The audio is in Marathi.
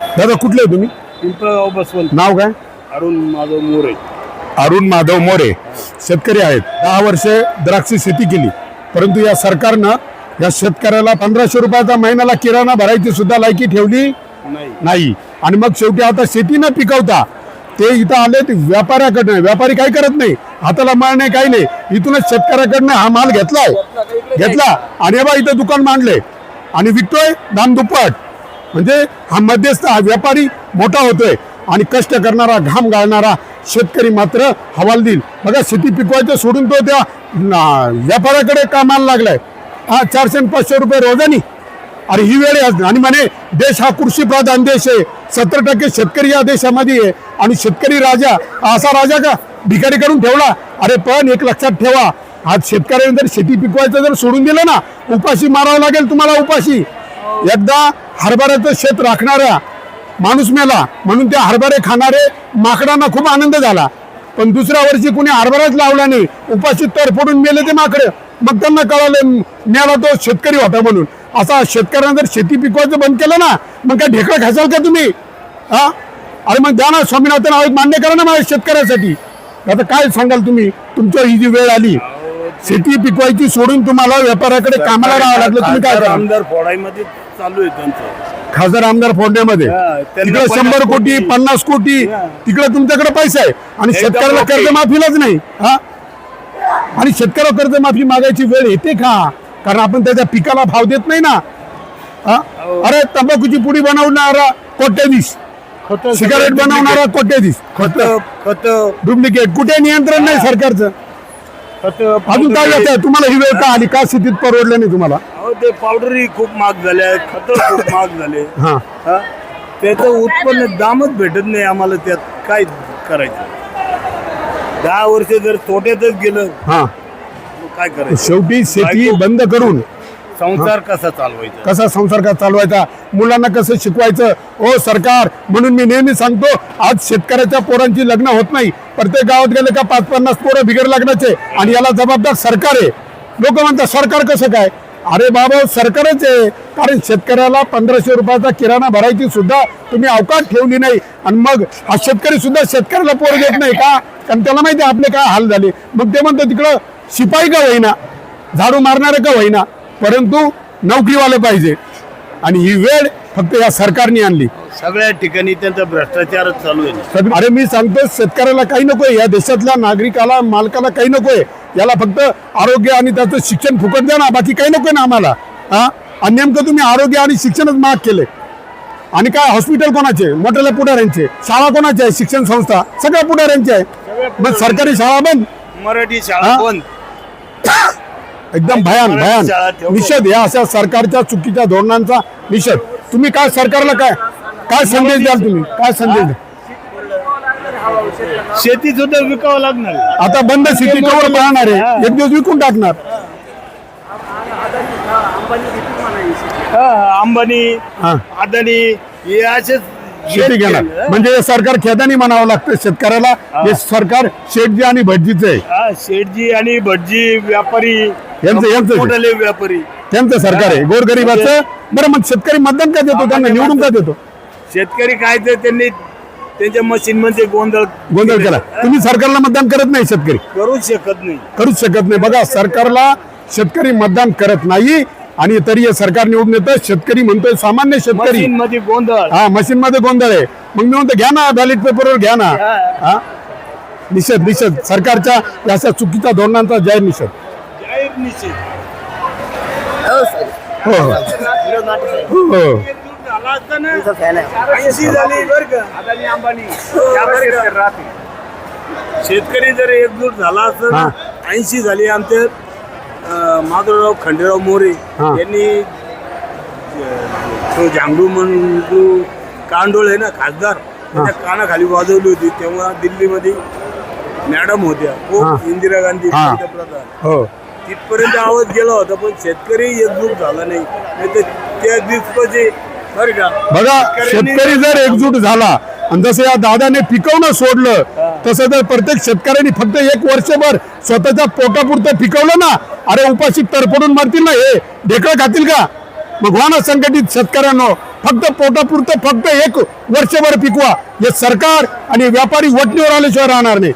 दादा कुठले तुम्ही? पिंपळगाव बसवंत. नाव काय? अरुण माधव मोरे. अरुण माधव मोरे. शेतकरी आहेत. 10 वर्षे द्राक्ष शेती केली, परंतु या सरकारनं या शेतकऱ्याला 1500 रुपयाचा महिन्याला किराणा भरायची सुद्धा लायकी ठेवली नाही. आणि मग शेवटी आता शेती न पिकवता ते इथं आले ते व्यापाऱ्याकडनं. व्यापारी काही करत नाही, हाताला माल नाही, काही नाही. इथूनच शेतकऱ्याकडनं हा माल घेतला आणि बा इथं दुकान मांडले आणि विकतोय दाम दुप्पट. म्हणजे हा मध्यस्थ, हा व्यापारी मोठा होतोय आणि कष्ट करणारा, घाम गाळणारा शेतकरी मात्र हवालदिल. बघा, शेती पिकवायचं सोडून तो त्या व्यापाऱ्याकडे कामाला लागलाय. हा 400 आणि 500 रुपये रोजानी. अरे ही वेळ आहे. आणि म्हणे देश हा कृषी प्रधान देश आहे, 70% शेतकरी या देशामध्ये आहे आणि शेतकरी राजा. असा राजा का भिकारी करून ठेवला? अरे पण एक लक्षात ठेवा, आज शेतकऱ्याने जर शेती पिकवायचं जर सोडून दिलं ना, उपाशी मारावं लागेल तुम्हाला. उपाशी. एकदा हरभऱ्याचं शेत राखणारा माणूस मेला म्हणून ते हरभरे खाणारे माकडांना खूप आनंद झाला, पण दुसऱ्या वर्षी कुणी हरभराच लावला नाही, उपाशी तडफडून मेले ते माकडे. मग त्यांना कळालं मेला तो शेतकरी होता म्हणून. असा शेतकऱ्यांना जर शेती पिकवायचं बंद केलं ना, मग काय ढेकळं खासाल का तुम्ही? हा, अरे मग द्या ना, स्वामीनाथन आयोग मान्य करा ना माझ्या शेतकऱ्यासाठी. आता काय सांगाल तुम्ही? तुमच्या ही जी वेळ आली, शेती पिकवायची सोडून तुम्हाला व्यापाऱ्याकडे कामाला राहावं लागलं, तुम्ही काय करा? आमदार फोडाईमध्ये चालू आहे त्यांचं. खासदार आमदार फोडण्यामध्ये तिकडे 100 कोटी 50 कोटी तिकडे तुमच्याकडे पैसा आहे आणि शेतकऱ्याला कर्जमाफीलाच नाही. हा, आणि शेतकऱ्याला कर्जमाफी मागायची वेळ येते का? कारण आपण त्याच्या पिकाला भाव देत नाही ना. अरे तंबाखूची पुडी बनवणारा कोट्याधीश, सिगारेट बनवणारा कोट्याधीश, खत डुप्लिकेट. कुठे नियंत्रण नाही सरकारचं. अजून काय येतं तुम्हाला? ही वेळ का आली? का शेतीत परवडलं नाही तुम्हाला? ते पावडरही खूप महाग झाल्या, खत खूप महाग झाले. हा, त्याचं उत्पन्न दामच भेटत नाही आम्हाला. त्यात काय करायचं? 10 वर्ष जर तोट्यातच गेलं, हा, काय करायचं? शेवटी शेती बंद करून संसार कसा चालवायचा? कसा संसार का चालवायचा? मुलांना कसं शिकवायचं? ओ सरकार, म्हणून मी नेहमी सांगतो, आज शेतकऱ्याच्या पोरांची लग्न होत नाही. प्रत्येक गावात गेले का 50-50 पोरं बिगर लग्नाचे, आणि याला जबाबदार सरकार आहे. लोक म्हणतात सरकार कसं काय? अरे बाबा, सरकारच आहे. कारण शेतकऱ्याला 1500 रुपयाचा किराणा भरायची सुद्धा तुम्ही अवकाश ठेवली नाही. आणि मग हा शेतकरी सुद्धा शेतकऱ्याला पोर देत नाही का? कारण त्याला माहिती आहे आपले काय हाल झाले. मग ते म्हणतो तिकडं शिपाई का होईना, झाडू मारणारे का होईना, परंतु नोकरीवाले पाहिजे. आणि ही वेळ फक्त या सरकारने आणली. सगळ्या ठिकाणी त्यांचा भ्रष्टाचारच चालू आहे. अरे मी सांगतो, शेतकऱ्याला काही नकोय, या देशातल्या नागरिकाला, मालकाला काही नकोय. याला फक्त आरोग्य आणि त्याचं शिक्षण फुकट द्या ना, बाकी काही नकोय ना आम्हाला. हा, आणि नेमकं तुम्ही आरोग्य आणि शिक्षणच महाग केले. आणि काय हॉस्पिटल कोणाचे? मोठ्या पुढाऱ्यांचे. शाळा कोणाच्या आहे? शिक्षण संस्था सगळ्या पुढाऱ्यांच्या आहे. मग सरकारी शाळा बंद, मराठी शाळा बंद. एकदम भयान निषेध या अशा सरकारच्या चुकीच्या धोरणांचा निषेध. तुम्ही काय सरकारला काय संदेश द्याल? तुम्ही काय संदेश द्याल? शेती सुद्धा विकावं लागणार. आता बंद शेती कवर पाहणार आहे, एक दिवस विकून टाकणार. अंबानी, अदानी हे असेच शेती घेणार. म्हणजे हे सरकार खेदानी म्हणावं लागतं शेतकऱ्याला. हे सरकार शेठजी आणि भटजीचं आहे. शेठजी आणि भटजी व्यापारी यांचं मोठाले व्यापारी त्यांचं सरकार आहे. गोरगरिबाचं. बरं, मग शेतकरी मतदान का देतो? त्यांना निवडून का देतो? शेतकरी काय ते त्यांनी त्यांच्या मशीन मध्ये गोंधळ केला. तुम्ही सरकारला मतदान करत नाही, शेतकरी करूच शकत नाही. बघा, सरकारला शेतकरी मतदान करत नाही आणि तरी हे सरकार निवडून येतं. शेतकरी म्हणतोय, सामान्य शेतकरी मध्ये गोंधळ. हा, मशीन मध्ये गोंधळ आहे. मग मी म्हणतो घ्या ना, बॅलेट पेपरवर घ्या ना. हा, निषेध सरकारच्या अशा चुकीच्या धोरणांचा जाहीर निषेध. हो हो. शेतकरी जर एकजूट झाला असता ना, 80 झाली. आमचे माधवराव खंडेराव मोरे यांनी तो झांगडू म्हणून कांडोळ आहे ना खासदार, त्याच्या कानाखाली वाजवली होती. तेव्हा दिल्लीमध्ये मॅडम होत्या, इंदिरा गांधी पंतप्रधान. तिथपर्यंत आवाज गेला होता, पण शेतकरी एकजूट झाला नाही. त्या दिवशी बरं का, बघा, शेतकरी जर एकजूट झाला आणि जसं या दादाने पिकवणं सोडलं, तसं जर प्रत्येक शेतकऱ्यांनी फक्त 1 वर्षभर स्वतःच्या पोटापुरतं पिकवलं ना, अरे उपाशी तरपडून मरतील ना, हे ढेकळं खातील का? मग हो ना संघटित शेतकऱ्यांनो, फक्त पोटापुरतं फक्त एक वर्षभर पिकवा. हे सरकार आणि व्यापारी वटणीवर आल्याशिवाय राहणार नाही.